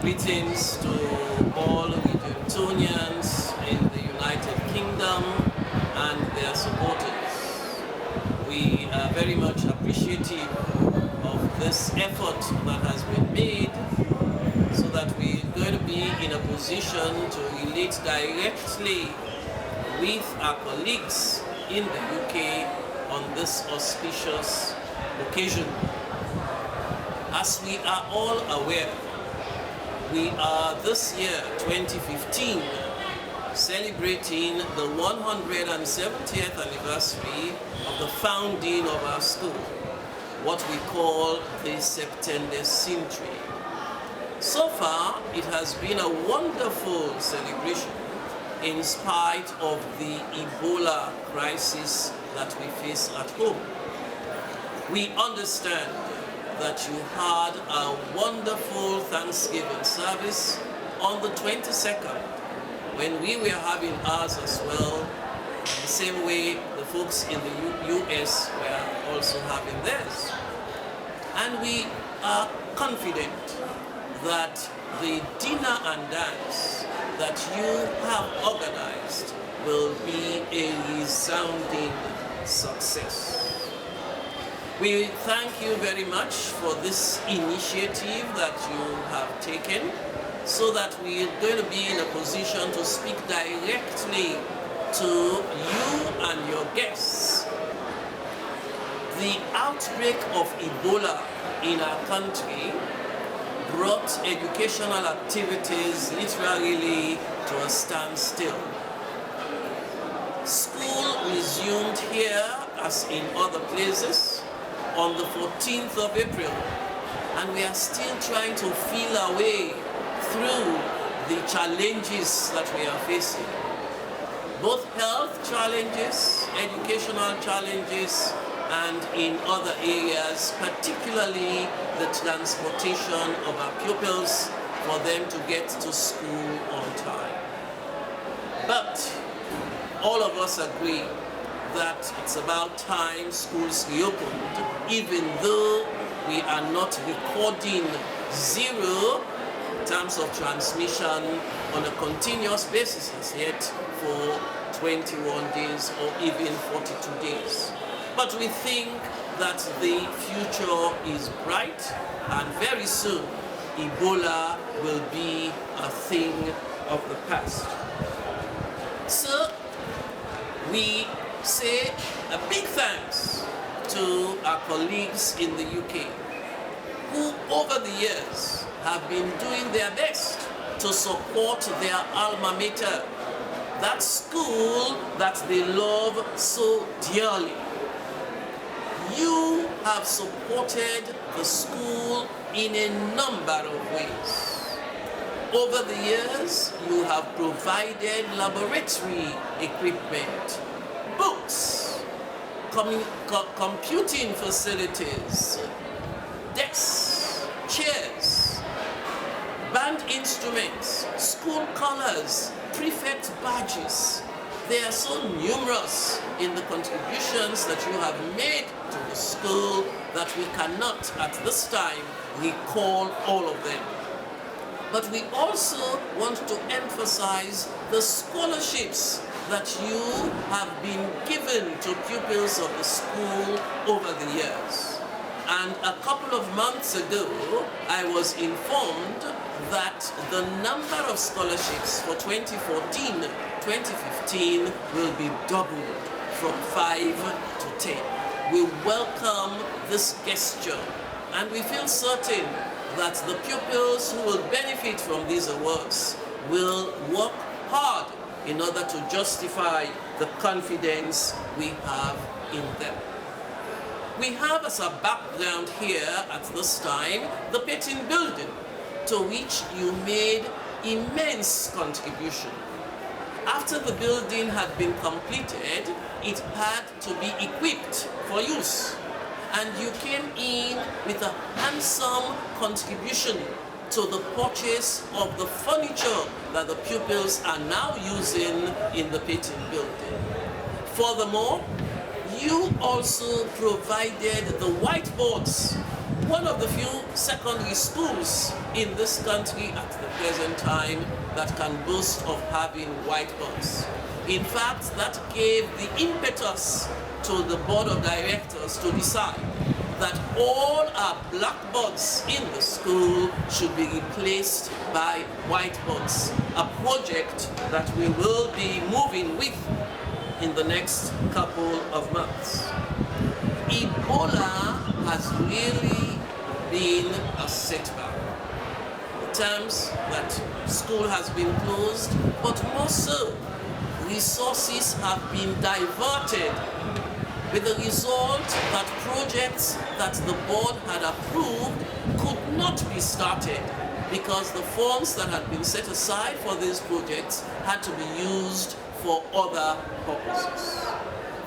Greetings to all Regentonians in the United Kingdom and their supporters. We are very much appreciative of this effort that has been made so that we're going to be in a position to relate directly with our colleagues in the UK on this auspicious occasion. As we are all aware, we are this year, 2015, celebrating the 170th anniversary of the founding of our school, what we call the Septendecintary. So far, it has been a wonderful celebration in spite of the Ebola crisis that we face at home. We understand that you had a wonderful Thanksgiving service on the 22nd, when we were having ours as well, the same way the folks in the US were also having theirs. And we are confident that the dinner and dance that you have organized will be a resounding success. We thank you very much for this initiative that you have taken so that we are going to be in a position to speak directly to you and your guests. The outbreak of Ebola in our country brought educational activities literally to a standstill. School resumed here as in other places on the 14th of April, and we are still trying to feel our way through the challenges that we are facing. Both health challenges, educational challenges, and in other areas, particularly the transportation of our pupils for them to get to school on time. But all of us agree that it's about time schools reopened, even though we are not recording zero in terms of transmission on a continuous basis as yet for 21 days or even 42 days. But we think that the future is bright, and very soon Ebola will be a thing of the past. So we say a big thanks to our colleagues in the UK who over the years have been doing their best to support their alma mater, that school that they love so dearly. You have supported the school in a number of ways. Over the years, you have provided laboratory equipment, books, computing facilities, desks, chairs, band instruments, school colors, prefect badges. They are so numerous in the contributions that you have made to the school that we cannot at this time recall all of them. But we also want to emphasize the scholarships that you have been given to pupils of the school over the years. And a couple of months ago, I was informed that the number of scholarships for 2014-2015 will be doubled from 5 to 10. We welcome this gesture, and we feel certain that the pupils who will benefit from these awards will work hard in order to justify the confidence we have in them. We have as a background here at this time the Pitting building, to which you made immense contribution. After the building had been completed, it had to be equipped for use, and you came in with a handsome contribution to the purchase of the furniture that the pupils are now using in the Pitting building. Furthermore, you also provided the whiteboards one of the few secondary schools in this country at the present time that can boast of having whiteboards. In fact, that gave the impetus to the board of directors to decide that all our blackboards in the school should be replaced by whiteboards, a project that we will be moving with in the next couple of months. Ebola has really been a setback. In terms that school has been closed, but more so, resources have been diverted, with the result that projects that the board had approved could not be started because the funds that had been set aside for these projects had to be used for other purposes.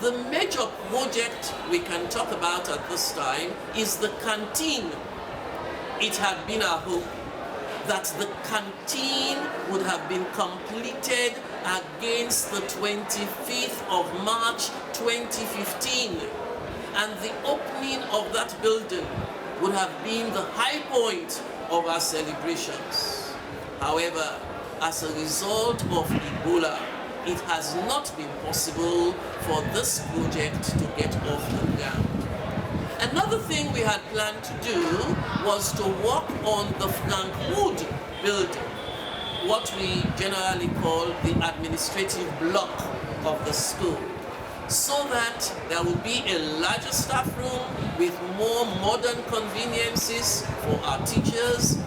The major project we can talk about at this time is the canteen. It had been our hope that the canteen would have been completed against the 25th of March 2015, and the opening of that building would have been the high point of our celebrations. However, as a result of Ebola, it has not been possible for this project to get off the ground. Another thing we had planned to do was to work on the Frank Wood building, what we generally call the administrative block of the school, so that there would be a larger staff room with more modern conveniences for our teachers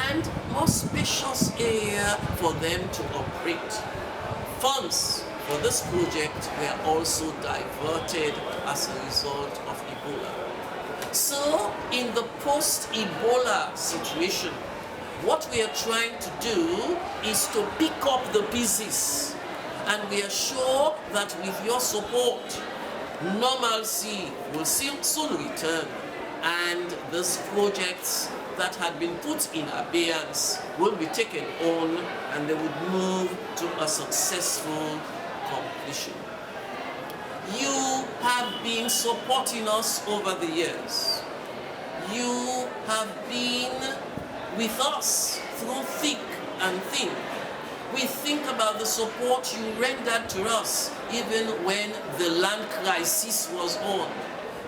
and more spacious area for them to operate. Funds for this project were also diverted as a result of Ebola. So, in the post-Ebola situation, what we are trying to do is to pick up the pieces, and we are sure that with your support, normalcy will soon return, and these projects that had been put in abeyance will be taken on, and they would move to a successful completion. You have been supporting us over the years. You have been with us through thick and thin. We think about the support you rendered to us even when the land crisis was on.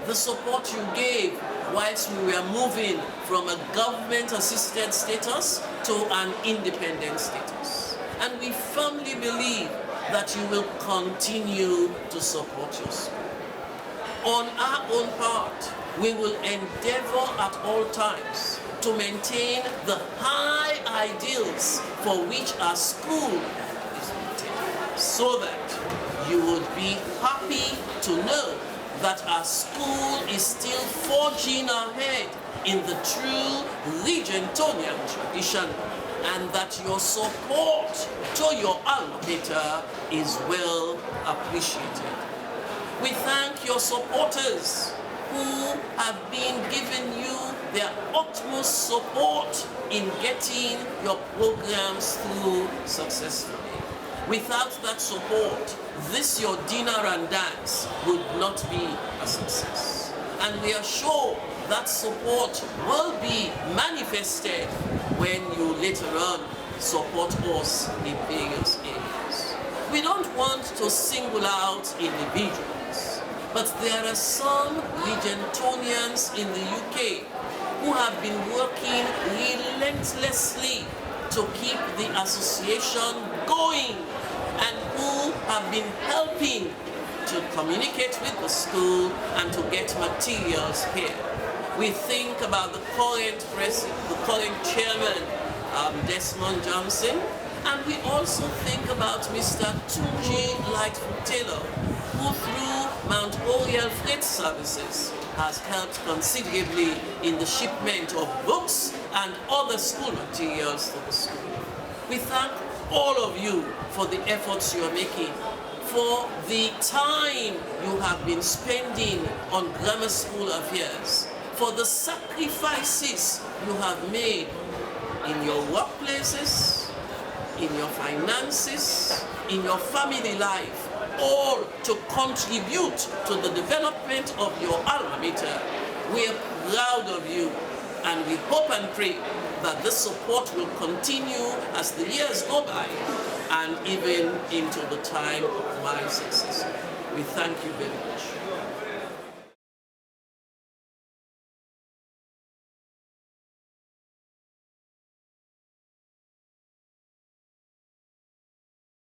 The support you gave whilst we were moving from a government-assisted status to an independent status. And we firmly believe that you will continue to support your school. On our own part, we will endeavor at all times to maintain the high ideals for which our school is maintained, so that you would be happy to know that our school is still forging ahead in the true Regentonian tradition, and that your support to your alma mater is well appreciated. We thank your supporters who have been giving you their utmost support in getting your programs through successfully. Without that support, this your dinner and dance would not be a success. And we are sure that support will be manifested when you later on support us in various areas. We don't want to single out individuals, but there are some Regentonians in the UK who have been working relentlessly to keep the association going, and who have been helping to communicate with the school and to get materials here. We think about the current chairman, Desmond Johnson, and we also think about Mr. Tunji Lightfoot Taylor, who through Mount Oriel Freight Services has helped considerably in the shipment of books and other school materials to the school. We thank all of you for the efforts you are making, for the time you have been spending on grammar school affairs, for the sacrifices you have made in your workplaces, in your finances, in your family life, all to contribute to the development of your alma mater. We are proud of you. and we hope and pray that this support will continue as the years go by and even into the time of my successor. We thank you very much.